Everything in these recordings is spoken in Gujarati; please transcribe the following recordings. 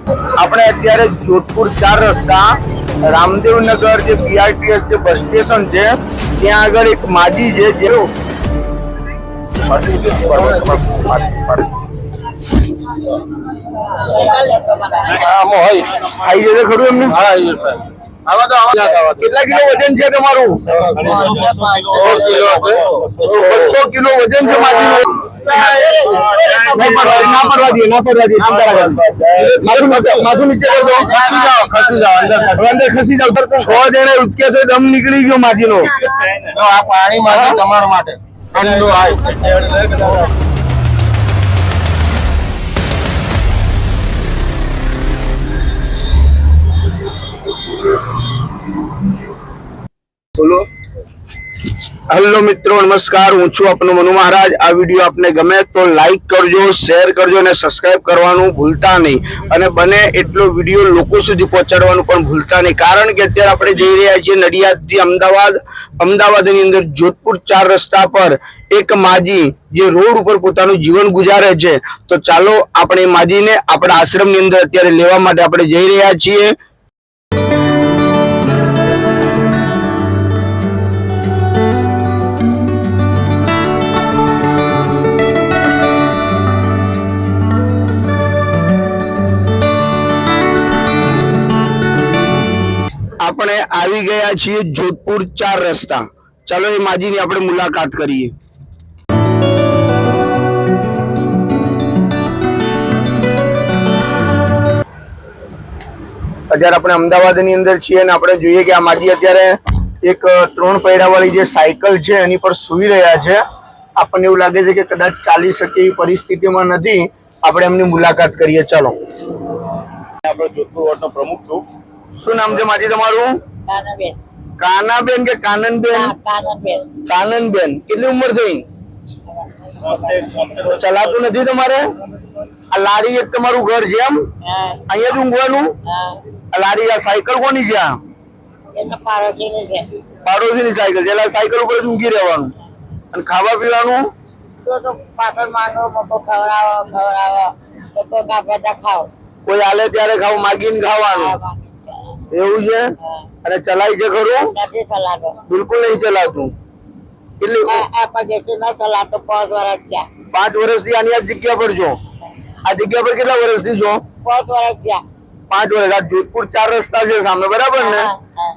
આપણે અત્યારે જોધપુર 4 રસ્તા રામદેવનગર જે બીઆરટીએસ જે બસ સ્ટેશન છે ત્યાં આગળ એક માજી છે જે ખરું એમને કેટલા કિલો વજન છે તમારું? 200 કિલો વજન છે માજીનું. ના પડવા દે માથું નીચે કર દો. અંદર ખસી જાવ. 6 જણા ઉચકે તો દમ નીકળી ગયો માજીનો. આ પાણી માટે તમારા માટે બોલો. હેલો મિત્રો, નમસ્કાર. હું છું આપનો મનુ મહારાજ. આ વિડીયો આપને ગમે તો લાઈક કરજો, શેર કરજો અને સબસ્ક્રાઇબ કરવાનું ભૂલતા નહીં. અને બને એટલો વિડીયો લોકો સુધી પહોંચાડવાનું પણ ભૂલતા નહીં. કારણ કે અત્યારે આપણે જઈ રહ્યા છીએ નડિયાદથી અમદાવાદની અંદર જોધપુર 4 રસ્તા પર એક માજી જે રોડ ઉપર પોતાનું જીવન ગુજારે છે. તો ચાલો આપણે માજીને આપણા આશ્રમની અંદર અત્યારે લેવા માટે આપણે જઈ રહ્યા છીએ. આપણે આવી ગયા છીએ જોધપુર 4 રસ્તા. ચાલો એ માજીની આપણે મુલાકાત કરીએ. અત્યારે આપણે અમદાવાદની અંદર છીએ અને આપણે જોઈએ કે આ માજી અત્યારે એક 3 પૈડાવાળી જે સાયકલ છે એની પર સૂઈ રહ્યા છે. આપણને એવું લાગે છે કે કદાચ ચાલી શકે એવી પરિસ્થિતિમાં નથી. આપણે એમની મુલાકાત કરીએ. ચાલો. આપણે જોધપુર વોર્ડનો પ્રમુખ છું. શું નામ છે માજી તમારું? કાનાબેન. કાનાબેન કે કાનનબેન? કાનનબેન. કાનનબેન. કેટલી ઉંમર થઈ? ચલાતું નથી તમારે? આ લારી એક તમારું ઘર છે એમ? અહીંયા જ ઊંઘવાનું? આ લારી આ સાયકલ કોની છે? પાડોશીની સાયકલ છે. સાયકલ ઉપર જ ઊંઘી રહેવાનું. અને ખાવા પીવાનું? પાછળ માંગો મોકો ખવડાવો ખાવ. કોઈ હાલે ત્યારે ખાવ, માગીને ખાવાનું. એવું છે? અને ચલાય છે ખરું? નથી ચલાતો. બિલકુલ નહીં ચલાતું. કેટલી? પગેથી ન ચલાતો. 5 વર્ષ થયા. 5 વર્ષથી આની આ જગ્યા પર છો? આ જગ્યા પર કેટલા વર્ષથી છો? 5 વર્ષ થયા. 5 વર્ષ. આ જોધપુર 4 રસ્તા છે સામે, બરાબર ને?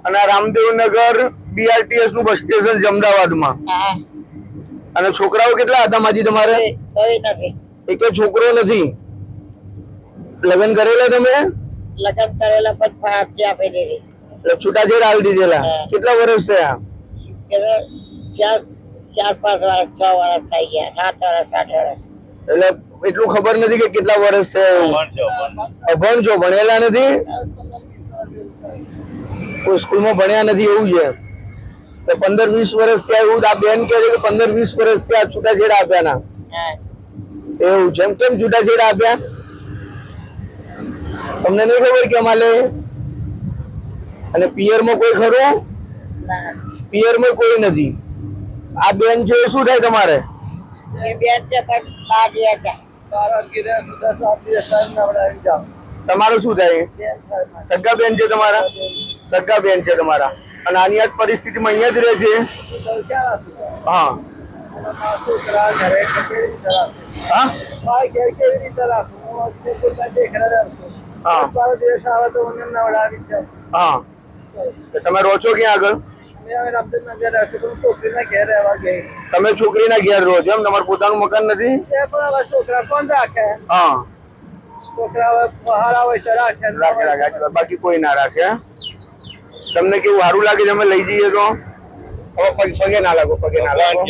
અને આ રામદેવનગર બીઆરટીએસ નું બસ સ્ટેશન છે અમદાવાદમાં. અને છોકરાઓ કેટલા હતા માજી તમારે? કોઈ નથી. એકે છોકરો નથી. લગ્ન કરેલા તમે? લગ્ન કરેલા પણ ફાફી આપી દીધી. એટલે છૂટાછેડા આવી દીધેલા. કેટલા વર્ષ થયા? 4-5 વર્ષ 6 વર્ષ થઈ ગયા. 7 વર્ષ 8 વર્ષ. એટલે એટલું ખબર નથી કે કેટલા વર્ષ થયા. અભણ છો, ભણેલા નથી? કોઈ સ્કૂલમાં ભણ્યા નથી એવું છે? 15-20 વર્ષ થયા એવું આ બેન કહે છે કે 15-20 વર્ષ થયા છૂટાછેડા આપ્યા ના. એવું છે? કેમ છૂટાછેડા આપ્યા? તમને નહીં ખબર કે અમારે? અને પિયરમાં કોઈ ખરું? પિયરમાં કોઈ નથી. આ બેન છે શું થાય તમારે? તમારું શું થાય? સગા બેન છે તમારા? સગા બેન છે તમારા. અને આની આ પરિસ્થિતિમાં અહીંયા જ રહે છે? હા. હા. તમે રહો છો ક્યાં આગળ? તમે છોકરીના ઘેર રહો છો એમ? તમારું પોતાનું મકાન નથી? છોકરા કોણ રાખે? હા. છોકરા બાકી કોઈ ના રાખે. તમને કેવું સારું લાગે? તમે લઈ જઈએ તો? હવે પગે ના લાગો, પગે ના લાગો.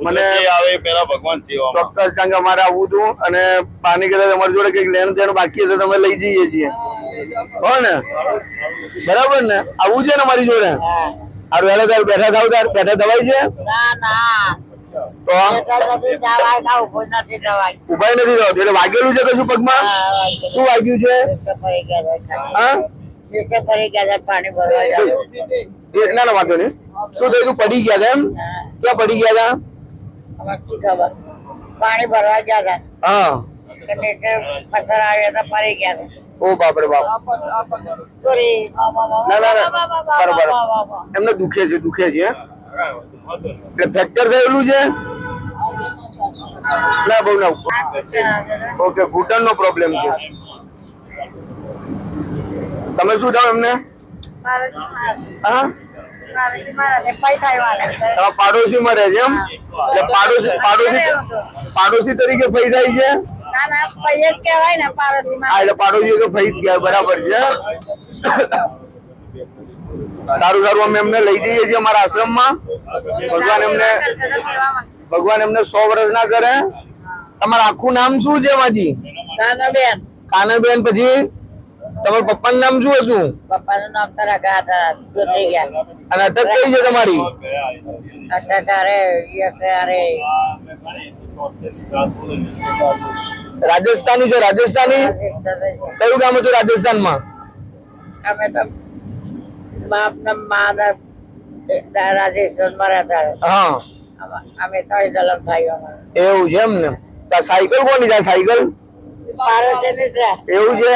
મને આવે પેલા ભગવાન સેવા ચોક્કસ. કારણ કે અમારે આવું હતું અને પાણી કદાચ તમારી જોડે કઈક લેણ દેણ બાકી હશે તમે લઈ જઈએ છીએ. હો ને? બરાબર ને? આવું છે ને મારી જોડે? સારું હેલો. તાર બેઠા થાવ. તાર બેઠા દવાઈ છે? તો ઉભાઈ નથી થતું. એટલે વાગેલું છે કશું પગમાં? શું વાગ્યું છે? હા? પાણી ભરવા ના ના વાંધો નહીં. શું થયું? તું પડી ગયા હતા એમ? ક્યાં પડી ગયા હતા? પાણી ભરવા ગયા હતા. હા. કંડક્ટર પથ્થર આવ્યો તો પડી ગયા છે. ઓ બાપરે બાપ. સોરી. ના ના ના બરાબર એમને દુખે છે હે? એટલે ફ્રેક્ચર થયેલું છે ના બહુ ના ઓકે ઘૂંટણનો પ્રોબ્લેમ છે. તમે શું થાવ એમને હા પાડોશીમાં રહે છે એમ એટલે પાડોશી તરીકે ફઈ થાય છે હા એટલે પાડોશી તો ફઈ જ ગયા બરાબર છે. સારું અમે એમને લઈ જઈએ છીએ અમારા આશ્રમમાં. ભગવાન એમને 100 વર્ષ ના કરે. તમારું આખું નામ શું છે માજી? કાનાબેન. પછી તમારા પપ્પાનું નામ શું હતું? પપ્પાનું નામ તારા ગાતા ગુજરી ગયા. અને અટક કઈ છે તમારી? અટક અરે રાજસ્થાની છે. રાજસ્થાની કયું ગામ હતું રાજસ્થાનમાં? અમે તો બાપ ના મા રાજસ્થાનમાં રહેતા. હા અમે તો જલમ થયું અમારે. એવું છે એમ ને. સાયકલ કોની જાય? સાયકલ એવું છે.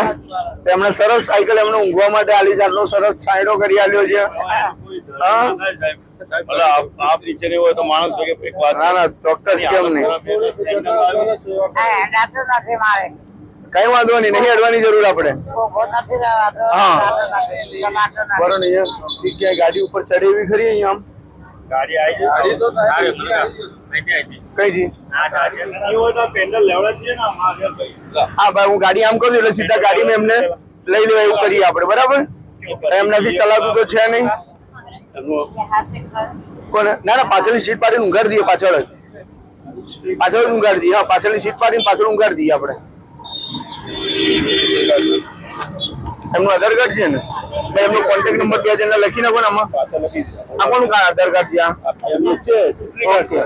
એમને સરસ સાયકલ એમને ઊંઘવા માટે આલી છે. આટલો સરસ છાંયડો કરી આલ્યો છે. હા આપ નીચે નહીં હોય તો માણસ કે એક વાત ના ના ચોક્કસ કેમ નહીં. નથી મારે કઈ વાંધો નહીં. નહીં અડવાની જરૂર આપણે. નથી રહેવાતો. બરોબર નહીં ઠીક છે. ગાડી ઉપર ચડે એવી ખરી અહીંયા આમ ગાડી આવી તો કઈ જી હોય તો પેન્ડલ લેવડ છે ને હા ભાઈ હું ગાડી આમ કરું એટલે સીધા ગાડીમાં એમને લઈ લેવા એવું કરીએ આપણે બરાબર. એમનાથી ચલાવતું તો છે નહીં. કોને? ના ના પાછળની સીટ પાડીને ઊંઘાડી દઈએ. પાછળ જ ઊંઘાડી દઈએ. હા પાછળની સીટ પાડીને પાછળ ઊંઘાડી દઈએ આપણે. એમનું આધાર કાર્ડ છે ને એમનો કોન્ટેક્ટ નંબર 2 જણા લખી નાખો ને આમાં. આ કોનું આધાર કાર્ડ છે? ઓકે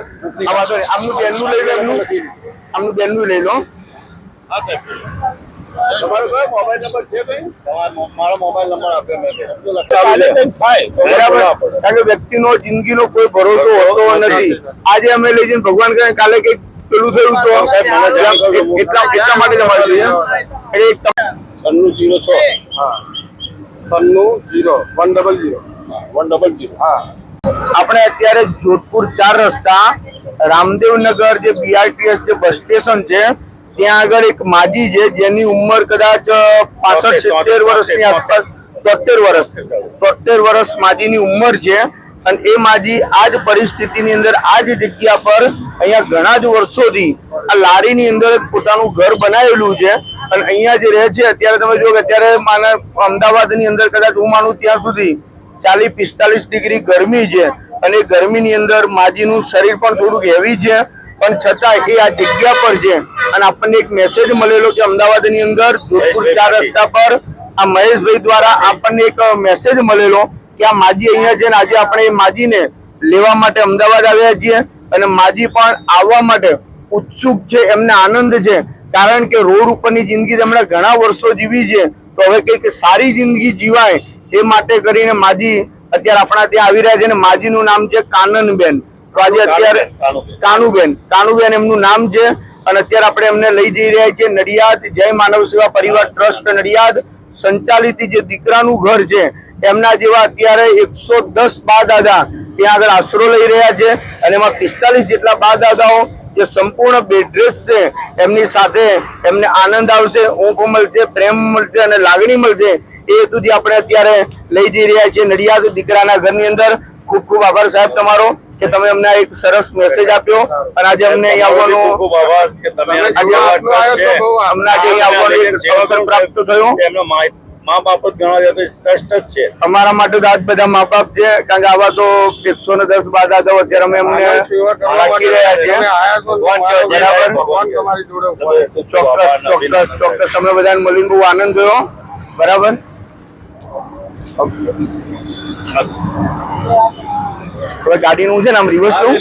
આ વાંધો નહીં. આમનું બેનનું લઈ લો. આમનું બેનનું લઈ લો. તમારો કયો મોબાઈલ નંબર છે ભાઈ? મારો મોબાઈલ નંબર આપ્યો મેં. બરાબર. કારણ કે વ્યક્તિનો જિંદગીનો કોઈ ભરોસો હોતો નથી. આજે અમે લઈ જઈને ભગવાન કરે કાલે કઈક પેલું થયું તો એટલા માટે તમારે જોઈએ. એટલે 9606 હા 960100 હા. આપણે અત્યારે જોધપુર 4 રસ્તા રામદેવનગર જે બીઆરટીએસ જે બસ સ્ટેશન છે ત્યાં આગળ એક માજી છે જેની ઉંમર કદાચ 65-70 વર્ષની આસપાસ 73 વર્ષ માજીની ઉંમર છે. અને એ માજી આ જ પરિસ્થિતિની અંદર આ જ જગ્યા પર અહીંયા ઘણા જ વર્ષોથી આ લારીની અંદર પોતાનું ઘર બનાવેલું છે અને અહીંયા જે રહે છે અત્યારે તમે જો કે અત્યારે અમદાવાદની અંદર કદાચ હું માનું ત્યાં સુધી 40-45 ડિગ્રી ગરમી છે અને એ ગરમીની અંદર માજીનું શરીર પણ થોડુંક હેવી છે પણ છતાં એ આ જગ્યા પર છે. અને આપણને એક મેસેજ મળેલો કે અમદાવાદની અંદર જોધપુર 4 રસ્તા પર આ મહેશભાઈ દ્વારા આપણને એક મેસેજ મળેલો કે આ માજી અહીંયા છે ને આજે આપણે એ માજીને લેવા માટે અમદાવાદ આવ્યા છીએ અને માજી પણ આવવા માટે ઉત્સુક છે. એમને આનંદ છે કારણ કે રોડ ઉપરની જિંદગી તેમણે ઘણા વર્ષો જીવી છે તો હવે કંઈક સારી જિંદગી જીવાય એ માટે કરીને માજી અત્યારે આપણા ત્યાં આવી રહ્યા છે. અને માજીનું નામ છે કાનનબેન. તો આજે અત્યારે કાનુબેન એમનું નામ છે. અને અત્યારે આપણે એમને લઈ જઈ રહ્યા છીએ નડિયાદ જય માનવ સેવા પરિવાર ટ્રસ્ટ નડિયાદ સંચાલિત જે દીકરાનું ઘર છે એમના જેવા અત્યારે 110 બા દાદા ત્યાં આગળ આશરો લઈ રહ્યા છે. અને એમાં 45 જેટલા બા દાદાઓ જે સંપૂર્ણ બેડરેસ્ટ છે એમની સાથે એમને આનંદ આવશે, ઊંઘ મળશે, પ્રેમ મળશે અને લાગણી મળશે. એ હેતુથી આપણે અત્યારે લઈ જઈ રહ્યા છીએ નડિયાદ દીકરાના ઘરની અંદર. ખૂબ ખૂબ આભાર સાહેબ તમારો કે તમે અમને એક સરસ મેસેજ આપ્યો અને આજે અમને અહીં આવવાનું ખૂબ આભાર કે તમે અમને આજે અહીં આવવાનો એક અવસર પ્રાપ્ત થયો. મા બાપ જ ઘણા ટ્રસ્ટ જ છે અમારા માટે તો આજ બધા મા બાપ છે કારણ કે આવા તો 110 બા દાદાઓ અત્યારે અમે એમને રાખી રહ્યા છીએ. ચોક્કસ તમને બધાને મળીને બહુ આનંદ થયો. બરાબર. હવે ગાડીનું છે ને આમ રિવર્સ લઉં.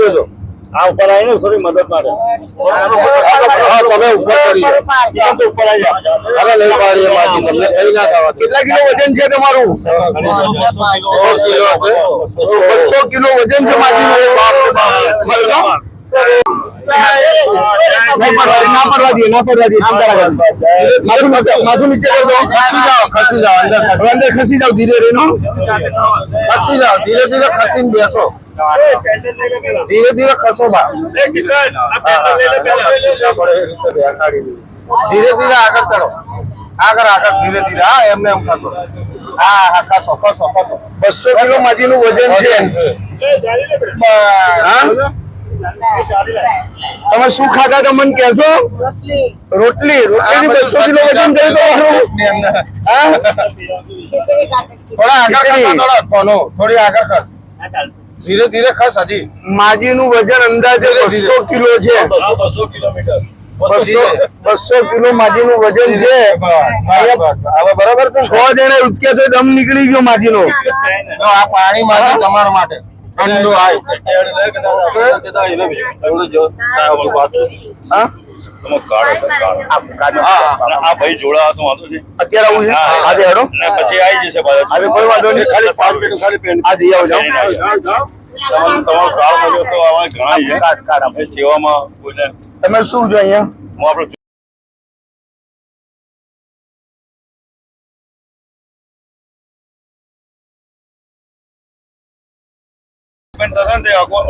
હતો આ ઉપર આવીને થોડી મદદ માટે તમે ઉપર કરી દો. ઉપર આવી જાઓ. હવે લઈ પાડીએ માજી તમને કઈ ના થવા દે. કેટલા કિલો વજન છે તમારું 200 કિલો વજન છે માજીનું. એ બાપ રે બાપ. નહીં પડવા દે, ના પડવા દે. માથું નીચે કર દો. ખસી જાઓ અંદર ખસી જાઓ ધીરે રહીને ખસી જાઓ ધીરે ધીરે ખસીને બેસો ધીરે ધીરે ખસો બા ધીરે ધીરે આગળ ચડો આગળ ધીરે ધીરે હા એમને એમ ખસો હા ખસો 200 કિલો માજીનું વજન છે. હા તમે શું ખાધા તો મને કહેશો? રોટલી રોટલી 200 કિલો વજન થઈ તો હા થોડા આગળ થોડી આગળ ખસ ધીરે ધીરે ખસ હજી માજીનું વજન અંદાજે 200 કિલો છે 200 કિલોમીટર 200 કિલો માજીનું વજન છે. હવે બરાબર છે 6 જણા ઉચકે તો દમ નીકળી ગયો માજીનો. આ પાણી માજી તમારા માટે ઠંડુ આય હા આ ભાઈ જોડા હતો વાંધો છે અત્યારે આવું છે આજે હેડો ને પછી આવી જશે પાછા. હવે કોઈ વાંધો નહીં ખાલી 5 મિનિટ ખાલી પેન આ જઈ આવજો. તમારો કાર્ડ મળ્યો તો આવા ઘણા છે આપણે સેવામાં કોઈને તમે શું છો અહીંયા? હું આપણે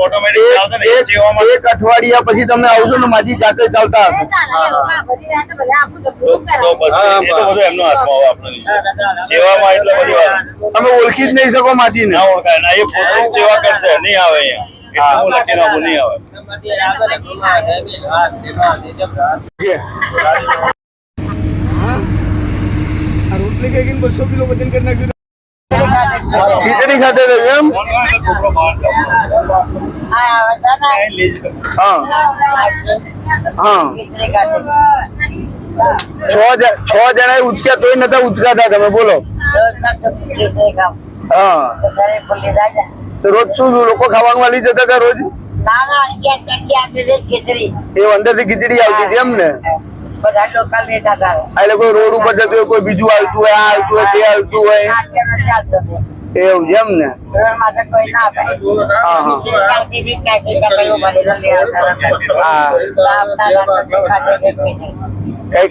ઓટોમેટિક ચાલશે ને એ સેવામાં એક અઠવાડિયા પછી તમે આવજો ને માજી જાતે ચાલતા હશે. તો પછી એ તો બધું એમનો હાથમાં આવે આપણે સેવામાં એટલે બધી વાત તમે ઓળખી જ નહીં શકો માજીને. ના ઓળખાય ના એ પોતે જ સેવા કરશે નહીં આવે અહીંયા એટલું લખીને આવું નહીં આવે આ રોટલી ખાઈ 200 કિલો વજન કરી નાખ્યું. ખીચડી ખાતે એમ હા હા 6 જણા ઉચક્યા તોય નતા ઉચકાતા તમે બોલો. હા તો રોજ શું લોકો ખાવાનું વાલી જતા હતા રોજ એ અંદરથી ખીચડી આવતી હતી એમ ને. એટલે કોઈ રોડ ઉપર જતું હોય કોઈ બીજું હાલતું હોય આ હાલતું હોય તે હાલતું હોય એવું છે એમ ને.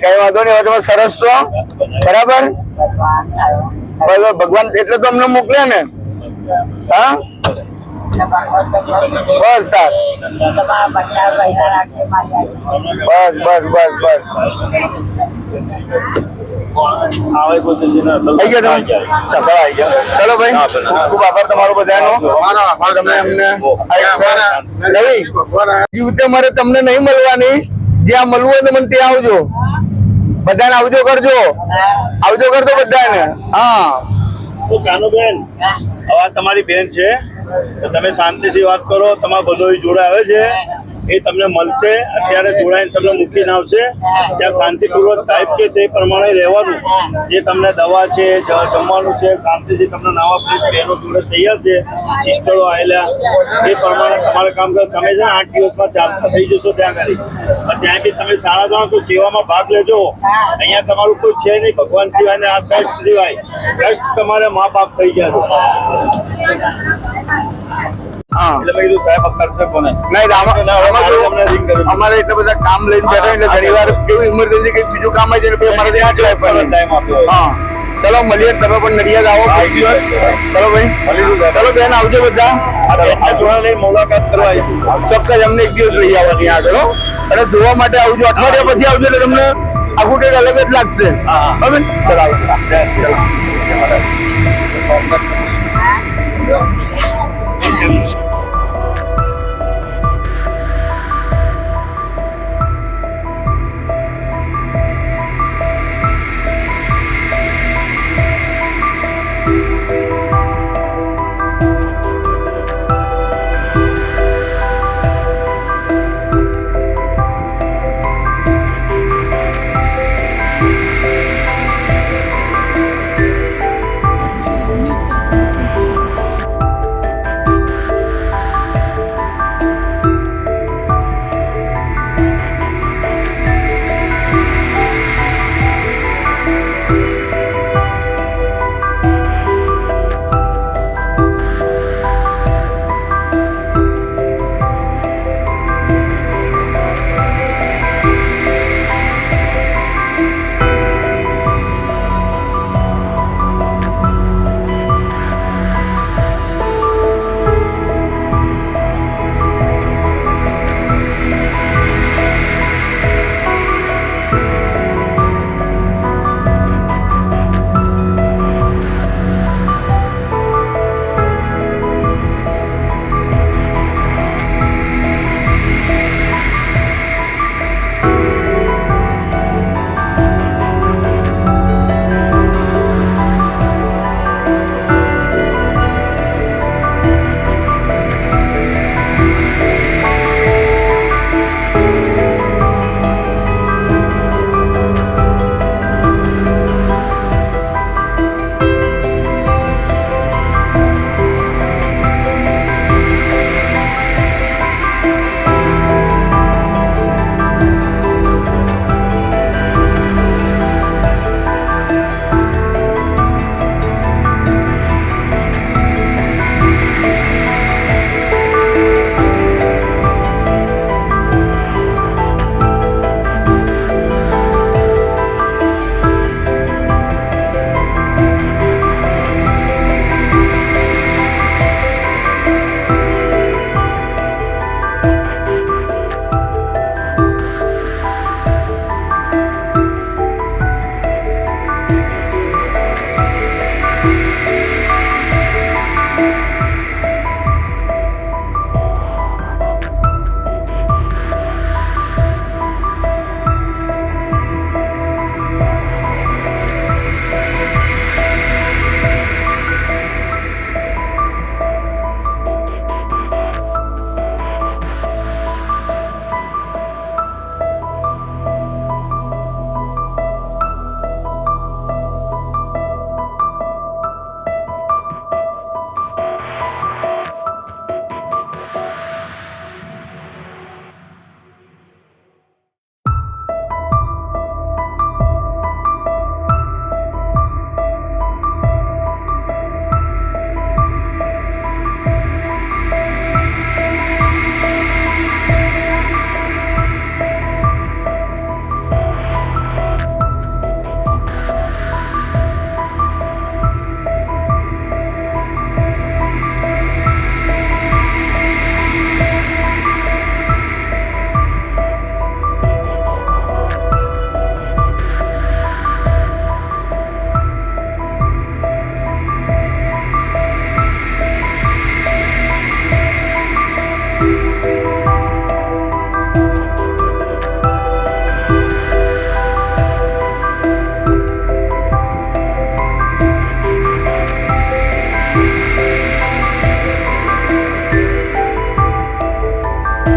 કઈ વાંધો નહીં હવે તમે સરસ છો બરાબર. ભગવાન એટલે તો અમને મોકલ્યા ને. હા બસ તાર બસ આવે કોઈ થઈ ગયા તમે ચલો ભાઈ ખૂબ આભાર તમારો બધાનો. તમે અમને રવિ જીવતે મારે તમને નહીં મળવાની જ્યાં મળવું હોય તો મને ત્યાં આવજો બધાને આવજો કરજો બધાને. હા કાનુબેન હવે આ તમારી બેન છે તો તમે શાંતિથી વાત કરો. તમારા બધો જોડે આવે છે એ તમને મળશે અત્યારે જોડાઈને તમને મૂકીને આવશે ત્યાં શાંતિપૂર્વક સાહેબ કે તે પ્રમાણે રહેવાનું. જે તમને દવા છે જમવાનું છે શાંતિથી તમને નવા ફ્રેશ બહેનો જોડે તૈયાર છે સિસ્ટરો આવેલા એ પ્રમાણે તમારે કામ કરો. તમે છે ને 8 દિવસમાં ચાલતા થઈ જશો ત્યાં આગળ. ત્યાં બી તમે સારા જાણો તો સેવામાં ભાગ લેજો. અહીંયા તમારું કોઈ છે નહીં ભગવાન સિવાય ને આ કષ્ટ સિવાય કષ્ટ તમારે મા બાપ થઈ ગયા છે. હા એટલે મેં કીધું સાહેબ કરશે કોને નહીં અમારે એટલા બધા કામ લઈને બેઠા એટલે ઘણી વાર કેવું ઇમરજન્સી કઈ બીજું કામ આવી જાય મારે ત્યાં ટાઈમ આપ્યો. હા ચલો મળીએ. તમે પણ નડિયાદ આવો કોઈ દિવસ. ચલો ભાઈ ચલો બેન આવજો બધા મુલાકાત કરવા આવી ચોક્કસ અમને એક દિવસ લઈ આવવા ત્યાં આગળ અને જોવા માટે આવજો. અઠવાડિયા પછી આવજો એટલે તમને આખું કઈક અલગ જ લાગશે. બરાબર ચલો.